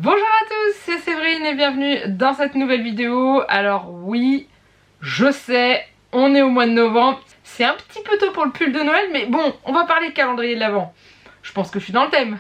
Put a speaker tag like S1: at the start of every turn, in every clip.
S1: Bonjour à tous, c'est Séverine et bienvenue dans cette nouvelle vidéo. Alors oui, je sais, on est au mois de novembre. C'est un petit peu tôt pour le pull de Noël, mais bon, on va parler calendrier de l'Avent. Je pense que je suis dans le thème.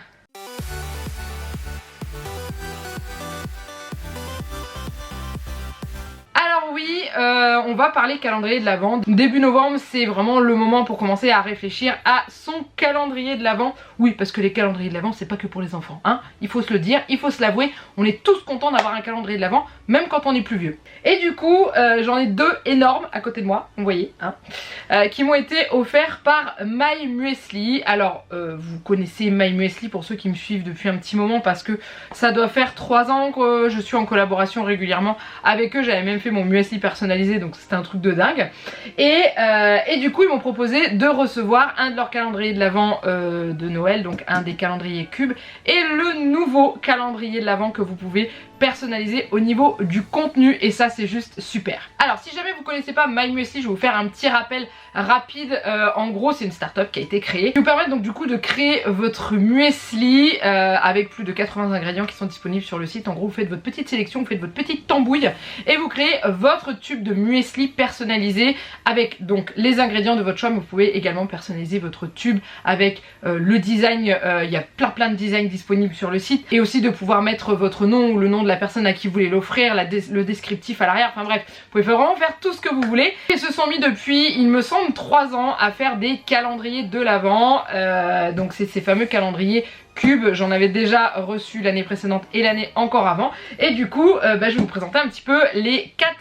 S1: Alors oui, on va parler calendrier de l'Avent. Début novembre, c'est vraiment le moment pour commencer à réfléchir à son calendrier de l'Avent. Oui, parce que les calendriers de l'Avent, c'est pas que pour les enfants, hein. Il faut se le dire, il faut se l'avouer. On est tous contents d'avoir un calendrier de l'Avent, même quand on est plus vieux. Et du coup, j'en ai deux énormes à côté de moi, vous voyez, hein, qui m'ont été offerts par My Muesli. Alors, vous connaissez My Muesli pour ceux qui me suivent depuis un petit moment, parce que ça doit faire 3 ans que je suis en collaboration régulièrement avec eux. J'avais même fait mon muesli personnalisé, donc c'était un truc de dingue. Et du coup, ils m'ont proposé de recevoir un de leurs calendriers de l'Avent de Noël, donc un des calendriers cubes, et le nouveau calendrier de l'Avent que vous pouvez personnaliser au niveau du contenu, et ça c'est juste super. Alors si jamais vous connaissez pas My Muesli, je vais vous faire un petit rappel rapide. En gros, c'est une start-up qui a été créée, qui vous permet donc du coup de créer votre muesli avec plus de 80 ingrédients qui sont disponibles sur le site. En gros, vous faites votre petite sélection, vous faites votre petite tambouille et vous créez votre tube de muesli personnalisé avec donc les ingrédients de votre choix. Mais vous pouvez également personnaliser votre tube avec le design. Il y a plein de designs disponibles sur le site, et aussi de pouvoir mettre votre nom ou le nom de la personne à qui vous voulez l'offrir, le descriptif à l'arrière. Enfin bref, vous pouvez vraiment faire tout ce que vous voulez. Ils se sont mis depuis, il me semble, 3 ans à faire des calendriers de l'Avent. Donc c'est ces fameux calendriers cubes. J'en avais déjà reçu l'année précédente et l'année encore avant. Et du coup, je vais vous présenter un petit peu les 4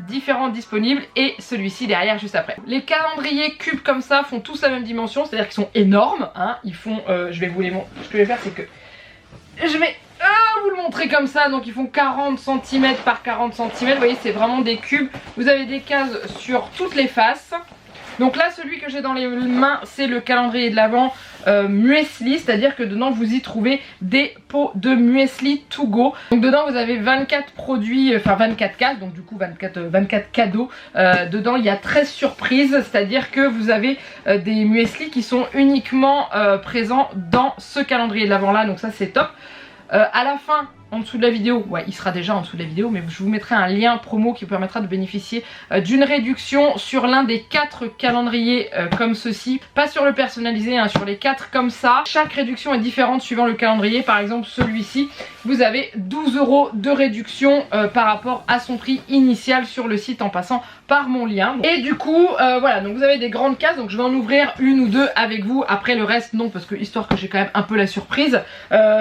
S1: différents disponibles et celui-ci derrière juste après. Les calendriers cubes comme ça font tous la même dimension, c'est-à-dire qu'ils sont énormes, hein. Ils font, je vais vous les montrer. Ce que je vais faire, c'est que je vais vous le montrer comme ça. Donc ils font 40 cm par 40 cm. Vous voyez, c'est vraiment des cubes. Vous avez des cases sur toutes les faces. Donc là, celui que j'ai dans les mains, c'est le calendrier de l'Avent muesli, c'est-à-dire que dedans vous y trouvez des pots de muesli to go. Donc dedans vous avez 24 produits, enfin 24 cases, donc du coup 24 cadeaux. Dedans il y a 13 surprises, c'est-à-dire que vous avez des muesli qui sont uniquement présents dans ce calendrier de l'Avent là, donc ça c'est top. À la fin, en dessous de la vidéo, ouais, il sera déjà en dessous de la vidéo, mais je vous mettrai un lien promo qui vous permettra de bénéficier d'une réduction sur l'un des 4 calendriers comme ceci. Pas sur le personnalisé, hein, sur les 4 comme ça. Chaque réduction est différente suivant le calendrier. Par exemple, celui-ci, vous avez 12 € de réduction par rapport à son prix initial sur le site en passant par mon lien. Et du coup, voilà, donc vous avez des grandes cases, donc je vais en ouvrir une ou deux avec vous. Après le reste, non, parce que histoire que j'ai quand même un peu la surprise.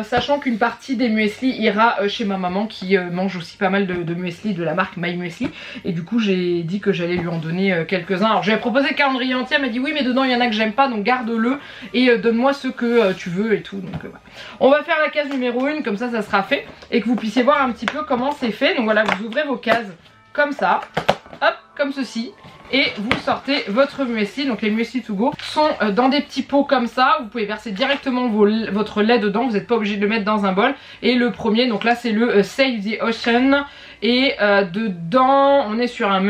S1: Sachant qu'une partie des muesli ira chez ma maman qui mange aussi pas mal de muesli de la marque My Muesli, et du coup j'ai dit que j'allais lui en donner quelques-uns. Alors j'avais proposé le calendrier entier, elle m'a dit oui mais dedans il y en a que j'aime pas, donc garde-le et donne-moi ceux que tu veux et tout. Donc voilà. On va faire la case numéro 1, comme ça sera fait et que vous puissiez voir un petit peu comment c'est fait. Donc voilà, vous ouvrez vos cases comme ça, hop, comme ceci, et vous sortez votre muesli. Donc les muesli to go sont dans des petits pots comme ça. Vous pouvez verser directement votre lait dedans, vous n'êtes pas obligé de le mettre dans un bol. Et le premier, donc là c'est le Save the Ocean. Et dedans on est sur un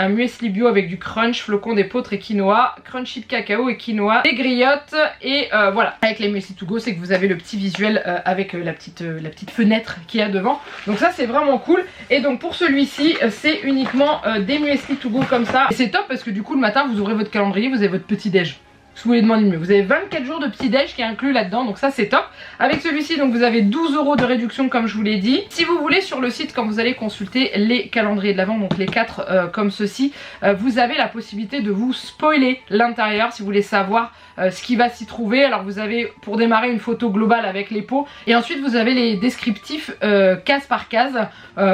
S1: muesli bio avec du crunch, flocons d'épeautre et quinoa, crunchy de cacao et quinoa, des griottes. Et voilà, avec les muesli to go, c'est que vous avez le petit visuel avec la petite fenêtre qu'il y a devant. Donc ça c'est vraiment cool. Et donc pour celui-ci c'est uniquement des muesli to go comme ça. Et c'est top parce que du coup le matin vous ouvrez votre calendrier, vous avez votre petit déj. Je vous voulais demander mieux. Vous avez 24 jours de petit déj qui est inclus là-dedans, donc ça c'est top. Avec celui-ci, donc vous avez 12 € de réduction comme je vous l'ai dit. Si vous voulez, sur le site, quand vous allez consulter les calendriers de l'Avent, donc les 4 comme ceci, vous avez la possibilité de vous spoiler l'intérieur si vous voulez savoir ce qui va s'y trouver. Alors vous avez pour démarrer une photo globale avec les pots, et ensuite vous avez les descriptifs case par case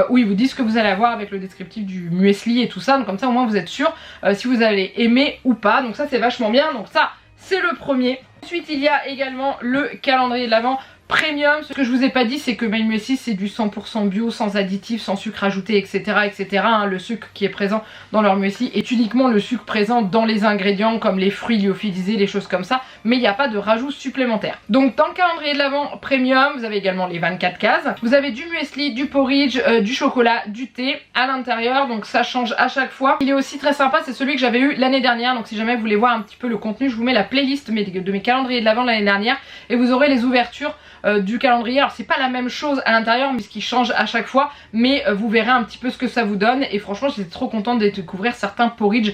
S1: où ils vous disent ce que vous allez avoir avec le descriptif du muesli et tout ça. Donc comme ça au moins vous êtes sûr si vous allez aimer ou pas. Donc ça c'est vachement bien. Donc ça c'est le premier. Ensuite il y a également le calendrier de l'Avent premium. Ce que je vous ai pas dit, c'est que My Muesli c'est du 100% bio, sans additifs, sans sucre ajouté, etc. etc. Hein. Le sucre qui est présent dans leur muesli est uniquement le sucre présent dans les ingrédients, comme les fruits lyophilisés, les choses comme ça, mais il n'y a pas de rajout supplémentaire. Donc dans le calendrier de l'Avent premium, vous avez également les 24 cases. Vous avez du muesli, du porridge, du chocolat, du thé à l'intérieur, donc ça change à chaque fois. Il est aussi très sympa, c'est celui que j'avais eu l'année dernière, donc si jamais vous voulez voir un petit peu le contenu, je vous mets la playlist de mes calendriers de l'Avent de l'année dernière et vous aurez les ouvertures du calendrier. Alors c'est pas la même chose à l'intérieur mais ce qui change à chaque fois, mais vous verrez un petit peu ce que ça vous donne. Et franchement j'étais trop contente de découvrir certains porridge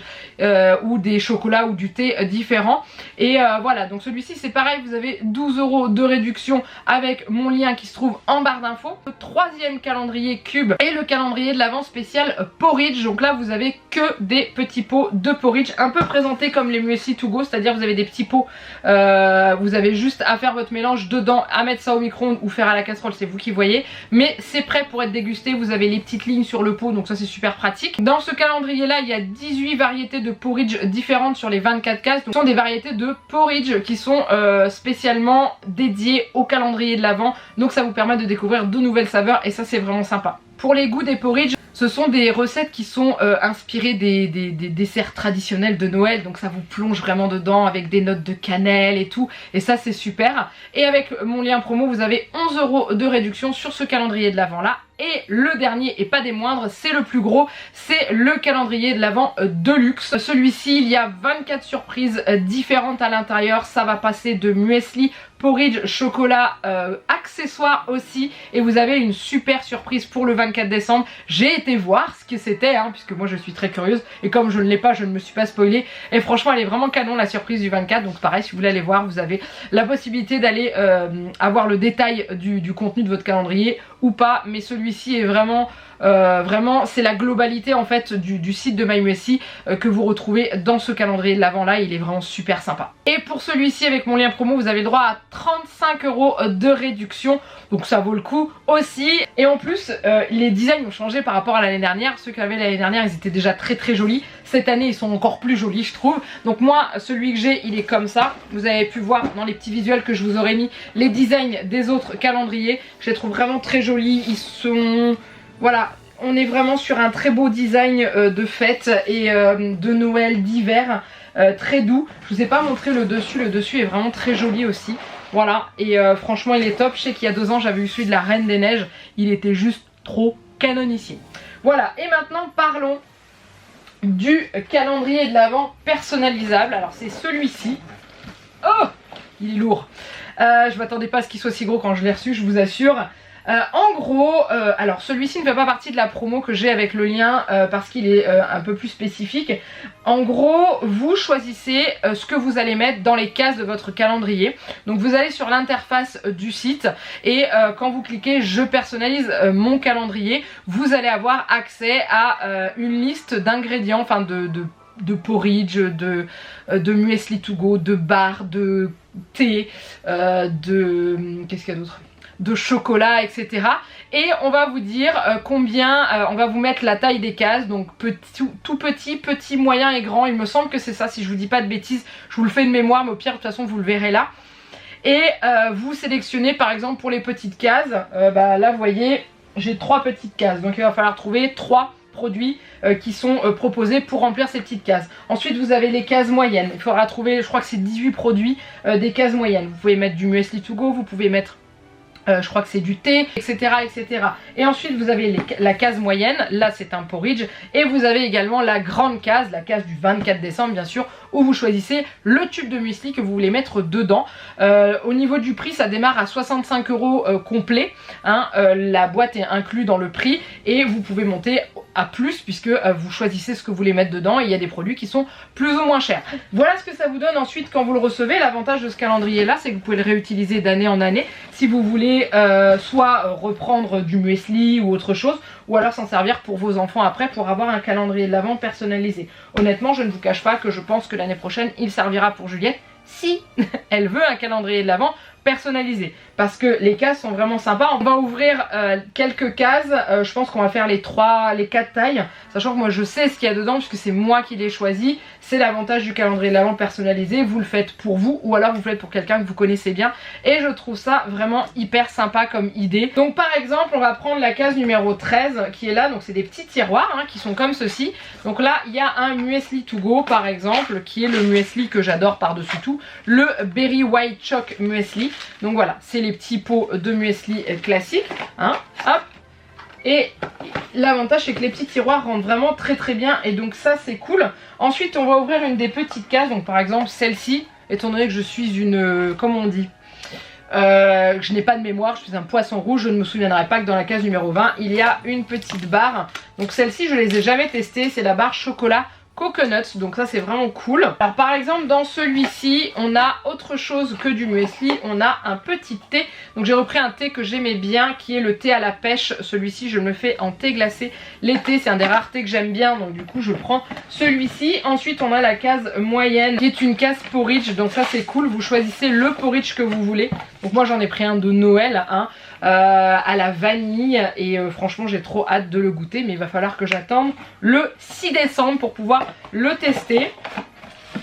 S1: ou des chocolats ou du thé différents. Et voilà, donc celui-ci c'est pareil, vous avez 12 € de réduction avec mon lien qui se trouve en barre d'infos. Le troisième calendrier cube et le calendrier de l'Avent spécial porridge. Donc là vous avez que des petits pots de porridge, un peu présentés comme les muesli to go, c'est-à-dire vous avez des petits pots, vous avez juste à faire votre mélange dedans, à mettre ça au micro-ondes ou faire à la casserole, c'est vous qui voyez, mais c'est prêt pour être dégusté. Vous avez les petites lignes sur le pot, donc ça c'est super pratique. Dans ce calendrier là il y a 18 variétés de porridge différentes sur les 24 cases. Donc ce sont des variétés de porridge qui sont spécialement dédiées au calendrier de l'Avent, donc ça vous permet de découvrir de nouvelles saveurs et ça c'est vraiment sympa. Pour les goûts des porridge, ce sont des recettes qui sont inspirées des desserts traditionnels de Noël, donc ça vous plonge vraiment dedans avec des notes de cannelle et tout, et ça c'est super. Et avec mon lien promo vous avez 11 € de réduction sur ce calendrier de l'Avent là. Et le dernier et pas des moindres, c'est le plus gros, c'est le calendrier de l'Avent de luxe. Celui-ci, il y a 24 surprises différentes à l'intérieur. Ça va passer de muesli, porridge, chocolat, accessoires aussi. Et vous avez une super surprise pour le 24 décembre. J'ai été voir ce que c'était, puisque moi je suis très curieuse. Et comme je ne l'ai pas, je ne me suis pas spoilée. Et franchement, elle est vraiment canon la surprise du 24. Donc pareil, si vous voulez aller voir, vous avez la possibilité d'aller avoir le détail du contenu de votre calendrier ou pas. Mais celui-ci est vraiment c'est la globalité en fait du site de MyMuesli que vous retrouvez dans ce calendrier de l'Avent là. Il est vraiment super sympa. Et pour celui-ci avec mon lien promo vous avez le droit à 35 € de réduction, donc ça vaut le coup aussi. Et en plus les designs ont changé par rapport à l'année dernière. Ceux qu'il y avait l'année dernière ils étaient déjà très jolis. Cette année ils sont encore plus jolis je trouve. Donc moi celui que j'ai il est comme ça. Vous avez pu voir dans les petits visuels que je vous aurais mis les designs des autres calendriers. Je les trouve vraiment très jolis. Ils sont... Voilà, on est vraiment sur un très beau design de fête et de Noël, d'hiver, très doux. Je vous ai pas montré le dessus est vraiment très joli aussi. Voilà, et franchement il est top. Je sais qu'il y a 2 ans j'avais eu celui de la Reine des Neiges, il était juste trop canonissime. Voilà, et maintenant parlons du calendrier de l'Avent personnalisable. Alors c'est celui-ci. Oh, il est lourd. Je m'attendais pas à ce qu'il soit si gros quand je l'ai reçu, je vous assure. En gros, alors celui-ci ne fait pas partie de la promo que j'ai avec le lien parce qu'il est un peu plus spécifique. En gros, vous choisissez ce que vous allez mettre dans les cases de votre calendrier. Donc vous allez sur l'interface du site et quand vous cliquez je personnalise mon calendrier, vous allez avoir accès à une liste d'ingrédients, enfin de porridge, de muesli to go, de bar, de thé, qu'est-ce qu'il y a d'autre, de chocolat, etc. Et on va vous dire combien, on va vous mettre la taille des cases, donc tout petit, petit, moyen et grand. Il me semble que c'est ça, si je vous dis pas de bêtises, je vous le fais de mémoire, mais au pire de toute façon vous le verrez là. Et vous sélectionnez par exemple pour les petites cases, là vous voyez j'ai 3 petites cases, donc il va falloir trouver 3 produits qui sont proposés pour remplir ces petites cases. Ensuite vous avez les cases moyennes, il faudra trouver, je crois que c'est 18 produits des cases moyennes. Vous pouvez mettre du muesli to go, vous pouvez mettre je crois que c'est du thé, etc. etc. Et ensuite vous avez la case moyenne, là c'est un porridge. Et vous avez également la grande case, la case du 24 décembre bien sûr, où vous choisissez le tube de muesli que vous voulez mettre dedans. Au niveau du prix ça démarre à 65 € complet, la boîte est inclue dans le prix. Et vous pouvez monter à plus puisque vous choisissez ce que vous voulez mettre dedans. Et il y a des produits qui sont plus ou moins chers. Voilà ce que ça vous donne ensuite quand vous le recevez. L'avantage de ce calendrier là c'est que vous pouvez le réutiliser d'année en année si vous voulez soit reprendre du muesli ou autre chose, ou alors s'en servir pour vos enfants après pour avoir un calendrier de l'Avent personnalisé. Honnêtement je ne vous cache pas que je pense que l'année prochaine il servira pour Juliette si elle veut un calendrier de l'Avent personnalisé, parce que les cases sont vraiment sympas. On va ouvrir quelques cases, je pense qu'on va faire les 4 tailles, sachant que moi je sais ce qu'il y a dedans puisque c'est moi qui l'ai choisi. C'est l'avantage du calendrier de l'Avent personnalisé, vous le faites pour vous ou alors vous le faites pour quelqu'un que vous connaissez bien, et je trouve ça vraiment hyper sympa comme idée. Donc par exemple on va prendre la case numéro 13 qui est là, donc c'est des petits tiroirs qui sont comme ceci. Donc là il y a un muesli to go par exemple, qui est le muesli que j'adore par dessus tout, le Berry White Choc Muesli. Donc voilà, c'est les petits pots de muesli classiques, hop. Et l'avantage c'est que les petits tiroirs rentrent vraiment très bien, et donc ça c'est cool. Ensuite on va ouvrir une des petites cases, donc par exemple celle-ci, étant donné que je suis une, comment on dit, Je n'ai pas de mémoire, je suis un poisson rouge, je ne me souviendrai pas que dans la case numéro 20 il y a une petite barre. Donc celle-ci je les ai jamais testées, c'est la barre chocolat coconuts, donc ça c'est vraiment cool. Alors par exemple dans celui-ci on a autre chose que du muesli, on a un petit thé. Donc j'ai repris un thé que j'aimais bien qui est le thé à la pêche. Celui-ci je me le fais en thé glacé l'été, c'est un des rares thés que j'aime bien, donc du coup je prends celui-ci. Ensuite on a la case moyenne qui est une case porridge, donc ça c'est cool, vous choisissez le porridge que vous voulez. Donc moi j'en ai pris un de Noël hein, à la vanille et franchement j'ai trop hâte de le goûter, mais il va falloir que j'attende le 6 décembre pour pouvoir le tester.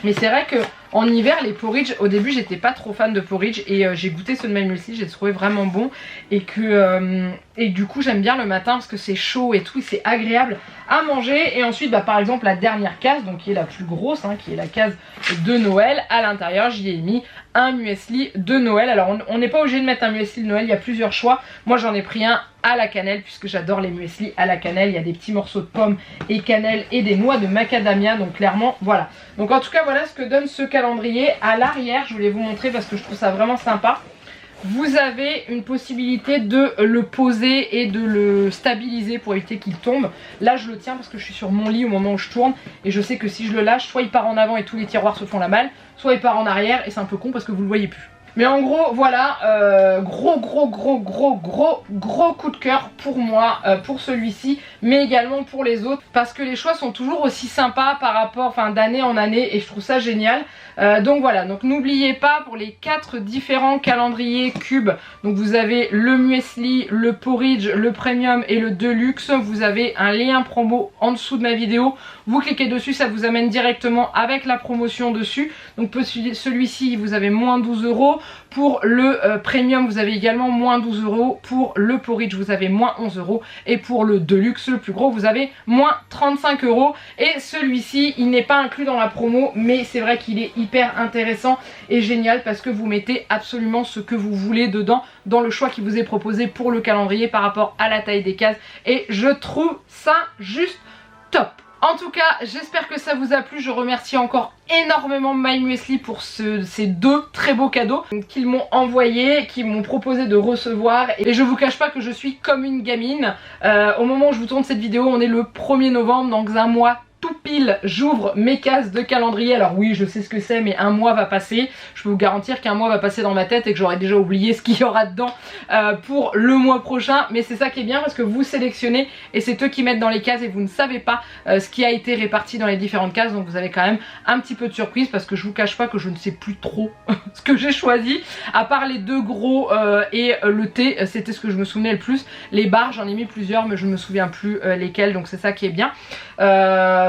S1: Mais c'est vrai que en hiver les porridge, au début j'étais pas trop fan de porridge et j'ai goûté ceux de My Muesli, j'ai trouvé vraiment bon et que et du coup j'aime bien le matin parce que c'est chaud et tout, c'est agréable à manger. Et ensuite par exemple la dernière case, donc qui est la plus grosse hein, qui est la case de Noël, à l'intérieur j'y ai mis un muesli de Noël. Alors on n'est pas obligé de mettre un muesli de Noël, il y a plusieurs choix. Moi j'en ai pris un à la cannelle puisque j'adore les muesli à la cannelle. Il y a des petits morceaux de pommes et cannelle et des noix de macadamia, donc clairement voilà. Donc en tout cas voilà ce que donne ce calendrier. À l'arrière je voulais vous montrer parce que je trouve ça vraiment sympa. Vous avez une possibilité de le poser et de le stabiliser pour éviter qu'il tombe. Là je le tiens parce que je suis sur mon lit au moment où je tourne et je sais que si je le lâche, soit il part en avant et tous les tiroirs se font la malle, soit il part en arrière et c'est un peu con parce que vous le voyez plus. Mais en gros voilà, gros coup de cœur pour moi, pour celui-ci, mais également pour les autres, parce que les choix sont toujours aussi sympas par rapport, enfin d'année en année, et je trouve ça génial. Donc voilà, donc n'oubliez pas pour les 4 différents calendriers cubes, donc vous avez le muesli, le porridge, le premium et le deluxe, vous avez un lien promo en dessous de ma vidéo, vous cliquez dessus, ça vous amène directement avec la promotion dessus. Donc celui-ci vous avez moins 12 €. Pour le premium vous avez également moins 12 €, pour le porridge vous avez moins 11 € et pour le deluxe le plus gros vous avez moins 35 €. Et celui-ci il n'est pas inclus dans la promo, mais c'est vrai qu'il est hyper intéressant et génial parce que vous mettez absolument ce que vous voulez dedans dans le choix qui vous est proposé pour le calendrier par rapport à la taille des cases, et je trouve ça juste top. En tout cas, j'espère que ça vous a plu. Je remercie encore énormément My Muesli pour ces 2 très beaux cadeaux qu'ils m'ont envoyés, qu'ils m'ont proposé de recevoir. Et je vous cache pas que je suis comme une gamine. Au moment où je vous tourne cette vidéo, on est le 1er novembre, dans un mois tout pile, j'ouvre mes cases de calendrier. Alors oui, je sais ce que c'est, mais un mois va passer. Je peux vous garantir qu'un mois va passer dans ma tête et que j'aurai déjà oublié ce qu'il y aura dedans pour le mois prochain. Mais c'est ça qui est bien parce que vous sélectionnez et c'est eux qui mettent dans les cases et vous ne savez pas ce qui a été réparti dans les différentes cases. Donc vous avez quand même un petit peu de surprise parce que je vous cache pas que je ne sais plus trop ce que j'ai choisi. À part les 2 gros et le thé, c'était ce que je me souvenais le plus. Les barres, j'en ai mis plusieurs mais je ne me souviens plus lesquelles. Donc c'est ça qui est bien.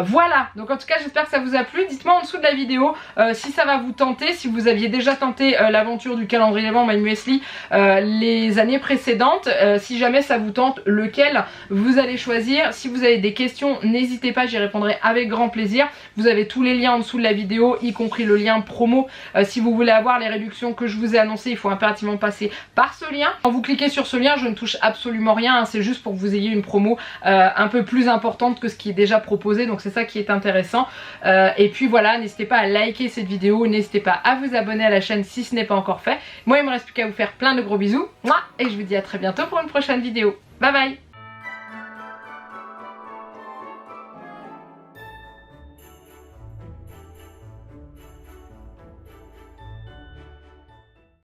S1: Voilà, donc en tout cas j'espère que ça vous a plu. Dites-moi en dessous de la vidéo si ça va vous tenter, si vous aviez déjà tenté l'aventure du calendrier d'avant My Muesli les années précédentes, si jamais ça vous tente, lequel vous allez choisir. Si vous avez des questions, n'hésitez pas, j'y répondrai avec grand plaisir. Vous avez tous les liens en dessous de la vidéo, y compris le lien promo. Si vous voulez avoir les réductions que je vous ai annoncées, il faut impérativement passer par ce lien. Quand vous cliquez sur ce lien, je ne touche absolument rien, hein, c'est juste pour que vous ayez une promo un peu plus importante que ce qui est déjà proposé, donc c'est ça qui est intéressant. Et puis voilà, n'hésitez pas à liker cette vidéo, n'hésitez pas à vous abonner à la chaîne si ce n'est pas encore fait. Moi il me reste plus qu'à vous faire plein de gros bisous, et je vous dis à très bientôt pour une prochaine vidéo. Bye bye.